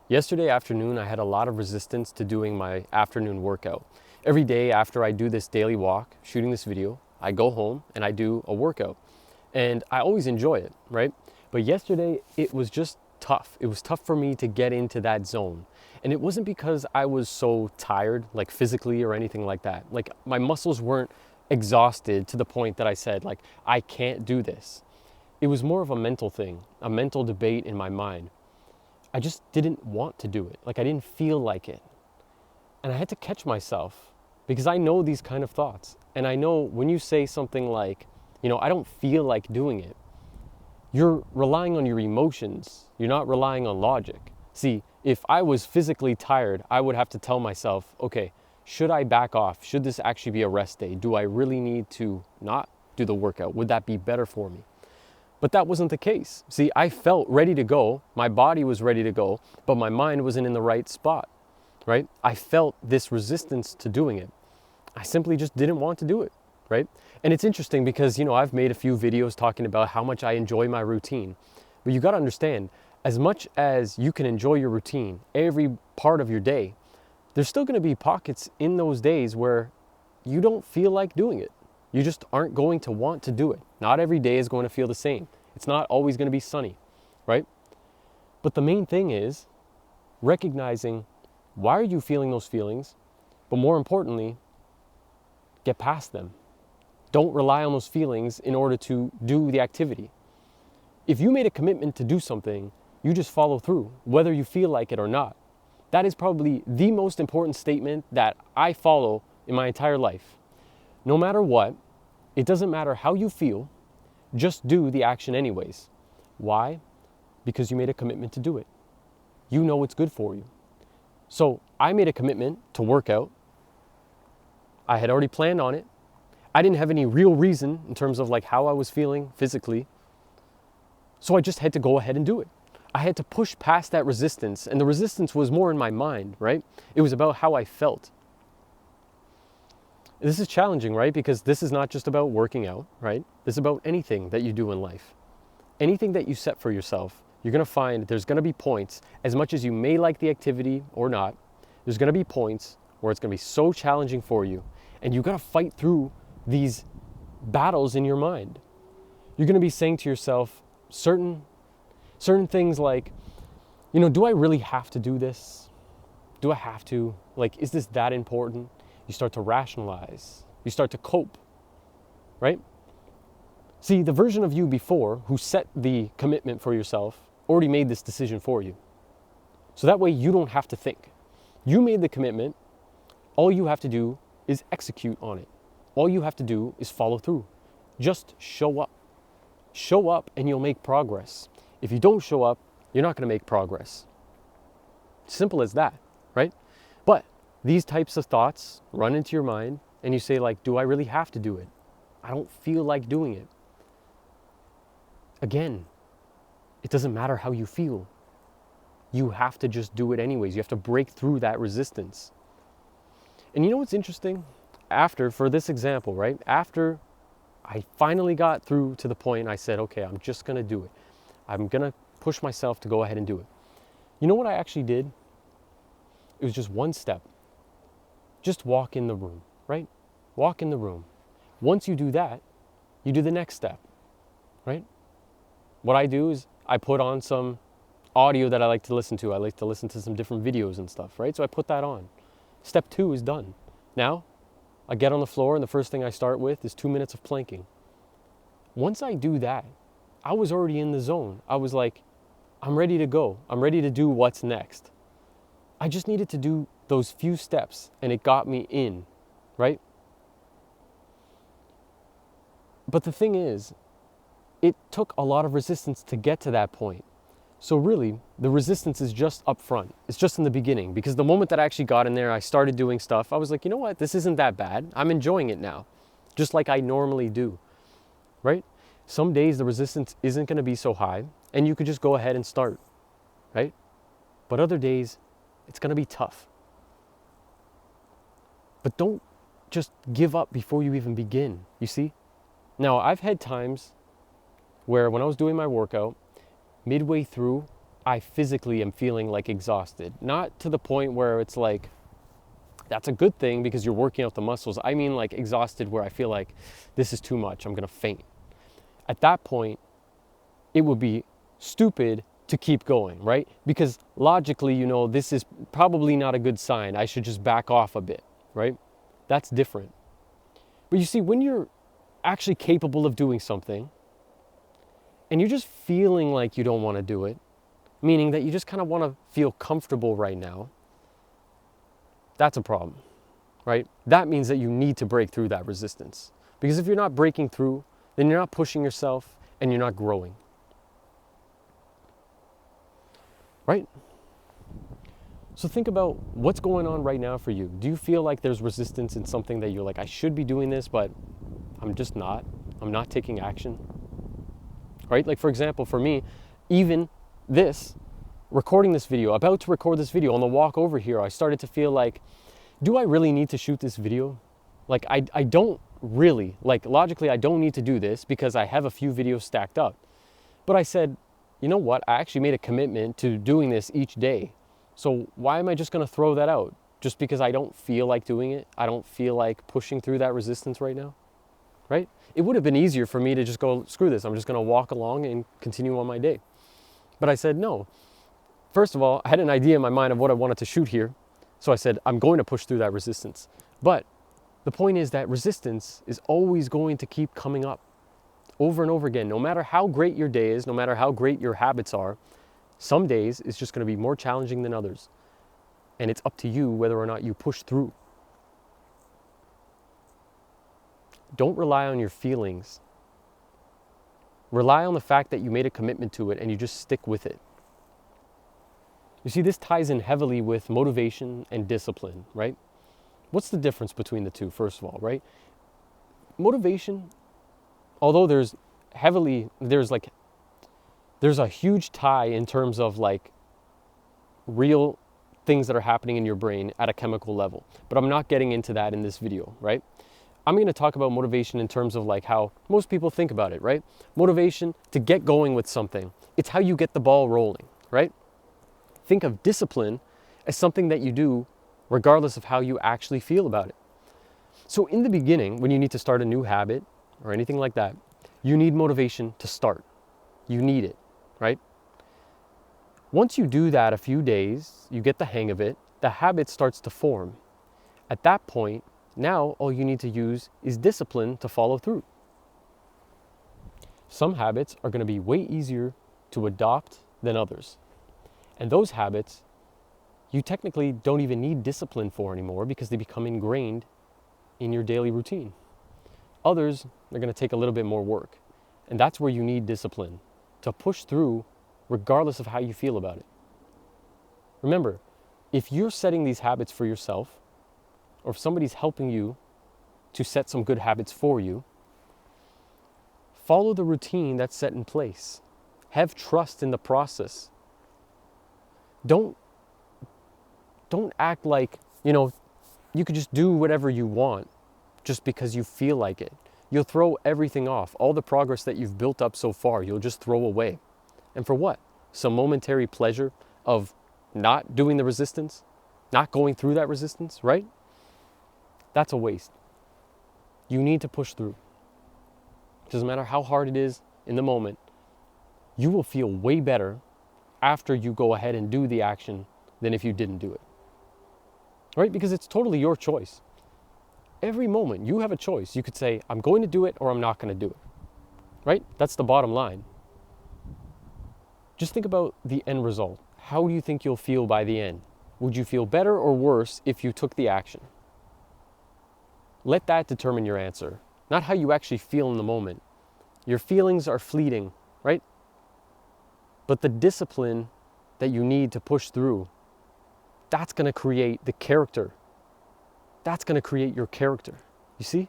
Yesterday afternoon, I had a lot of resistance to doing my afternoon workout. Every day after I do this daily walk, shooting this video, I go home and I do a workout. And I always enjoy it, right? But yesterday, it was just tough. It was tough for me to get into that zone. And it wasn't because I was so tired, like physically or anything like that. Like my muscles weren't exhausted to the point that I said, like, I can't do this. It was more of a mental thing, a mental debate in my mind. I just didn't want to do it. Like I didn't feel like it. And I had to catch myself because I know these kind of thoughts. And I know when you say something like, I don't feel like doing it, you're relying on your emotions. You're not relying on logic. See, if I was physically tired, I would have to tell myself, okay, should I back off? Should this actually be a rest day? Do I really need to not do the workout? Would that be better for me? But that wasn't the case. See, I felt ready to go. My body was ready to go, but my mind wasn't in the right spot, right? I felt this resistance to doing it. I simply just didn't want to do it, right? And it's interesting because, I've made a few videos talking about how much I enjoy my routine. But you got to understand, as much as you can enjoy your routine every part of your day, there's still going to be pockets in those days where you don't feel like doing it. You just aren't going to want to do it. Not every day is going to feel the same. It's not always going to be sunny, right? But the main thing is recognizing why are you feeling those feelings, but more importantly, get past them. Don't rely on those feelings in order to do the activity. If you made a commitment to do something, you just follow through, whether you feel like it or not. That is probably the most important statement that I follow in my entire life. No matter what, it doesn't matter how you feel, just do the action anyways. Why? Because you made a commitment to do it. You know it's good for you. So I made a commitment to work out. I had already planned on it. I didn't have any real reason in terms of like how I was feeling physically. So I just had to go ahead and do it. I had to push past that resistance, and the resistance was more in my mind, right? It was about how I felt. This is challenging, right? Because this is not just about working out, right? This is about anything that you do in life. Anything that you set for yourself, you're going to find there's going to be points, as much as you may like the activity or not, there's going to be points where it's going to be so challenging for you, and you've got to fight through these battles in your mind. You're going to be saying to yourself certain things like, do I really have to do this? Do I have to? Like, is this that important? You start to rationalize. You start to cope, right? See, the version of you before who set the commitment for yourself already made this decision for you. So that way you don't have to think. You made the commitment. All you have to do is execute on it. All you have to do is follow through. Just show up. Show up and you'll make progress. If you don't show up, you're not going to make progress. Simple as that, right? But these types of thoughts run into your mind and you say like, do I really have to do it? I don't feel like doing it. Again, it doesn't matter how you feel. You have to just do it anyways. You have to break through that resistance. And you know what's interesting? For this example, right? After I finally got through to the point, I said, okay, I'm just going to do it. I'm going to push myself to go ahead and do it. You know what I actually did? It was just one step. Just walk in the room, right? Walk in the room. Once you do that, you do the next step, right? What I do is I put on some audio that I like to listen to. I like to listen to some different videos and stuff, right? So I put that on. Step 2 is done. Now, I get on the floor and the first thing I start with is 2 minutes of planking. Once I do that, I was already in the zone. I was like, I'm ready to go. I'm ready to do what's next. I just needed to do those few steps and it got me in, right? But the thing is, it took a lot of resistance to get to that point. So really, the resistance is just up front. It's just in the beginning, because the moment that I actually got in there, I started doing stuff. I was like, you know what? This isn't that bad. I'm enjoying it now, just like I normally do, right? Some days the resistance isn't going to be so high and you could just go ahead and start, right? But other days, it's going to be tough. But don't just give up before you even begin, you see? Now, I've had times where when I was doing my workout, midway through, I physically am feeling like exhausted. Not to the point where it's like, that's a good thing because you're working out the muscles. I mean like exhausted where I feel like this is too much, I'm gonna faint. At that point, it would be stupid to keep going, right? Because logically, you know, this is probably not a good sign. I should just back off a bit, right? That's different. But you see, when you're actually capable of doing something and you're just feeling like you don't want to do it, meaning that you just kind of want to feel comfortable right now, that's a problem, right? That means that you need to break through that resistance. Because if you're not breaking through, then you're not pushing yourself and you're not growing. Right? So think about what's going on right now for you. Do you feel like there's resistance in something that you're like, I should be doing this, but I'm just not. I'm not taking action. Right? Like for example, for me, even this, recording this video, about to record this video on the walk over here, I started to feel like, do I really need to shoot this video? Like I don't really, like logically I don't need to do this because I have a few videos stacked up. But I said, you know what? I actually made a commitment to doing this each day. So why am I just gonna throw that out? Just because I don't feel like doing it? I don't feel like pushing through that resistance right now, right? It would have been easier for me to just go, screw this, I'm just gonna walk along and continue on my day. But I said, no. First of all, I had an idea in my mind of what I wanted to shoot here. So I said, I'm going to push through that resistance. But the point is that resistance is always going to keep coming up over and over again. No matter how great your day is, no matter how great your habits are, some days it's just going to be more challenging than others. And it's up to you whether or not you push through. Don't rely on your feelings. Rely on the fact that you made a commitment to it and you just stick with it. You see, this ties in heavily with motivation and discipline, right? What's the difference between the two, first of all, right? Motivation, although there's a huge tie in terms of like real things that are happening in your brain at a chemical level. But I'm not getting into that in this video, right? I'm going to talk about motivation in terms of like how most people think about it, right? Motivation to get going with something. It's how you get the ball rolling, right? Think of discipline as something that you do regardless of how you actually feel about it. So in the beginning, when you need to start a new habit or anything like that, you need motivation to start. You need it, right? Once you do that a few days, you get the hang of it, the habit starts to form. At that point, now all you need to use is discipline to follow through. Some habits are going to be way easier to adopt than others. And those habits, you technically don't even need discipline for anymore because they become ingrained in your daily routine. Others are going to take a little bit more work. And that's where you need discipline to push through regardless of how you feel about it. Remember, if you're setting these habits for yourself, or if somebody's helping you to set some good habits for you, follow the routine that's set in place. Have trust in the process. Don't act like, you could just do whatever you want just because you feel like it. You'll throw everything off. All the progress that you've built up so far, you'll just throw away. And for what? Some momentary pleasure of not doing the resistance, not going through that resistance, right? That's a waste. You need to push through. It doesn't matter how hard it is in the moment. You will feel way better after you go ahead and do the action than if you didn't do it. Right? Because it's totally your choice. Every moment you have a choice. You could say, I'm going to do it or I'm not going to do it. Right? That's the bottom line. Just think about the end result. How do you think you'll feel by the end? Would you feel better or worse if you took the action? Let that determine your answer, not how you actually feel in the moment. Your feelings are fleeting, right? But the discipline that you need to push through, that's going to create the character. That's going to create your character. You see?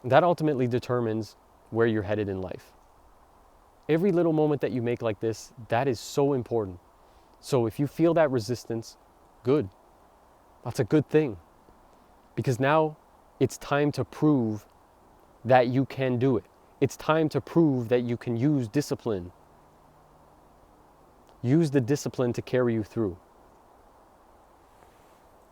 That ultimately determines where you're headed in life. Every little moment that you make like this, that is so important. So if you feel that resistance, good. That's a good thing. Because now it's time to prove that you can do it. It's time to prove that you can use discipline. Use the discipline to carry you through.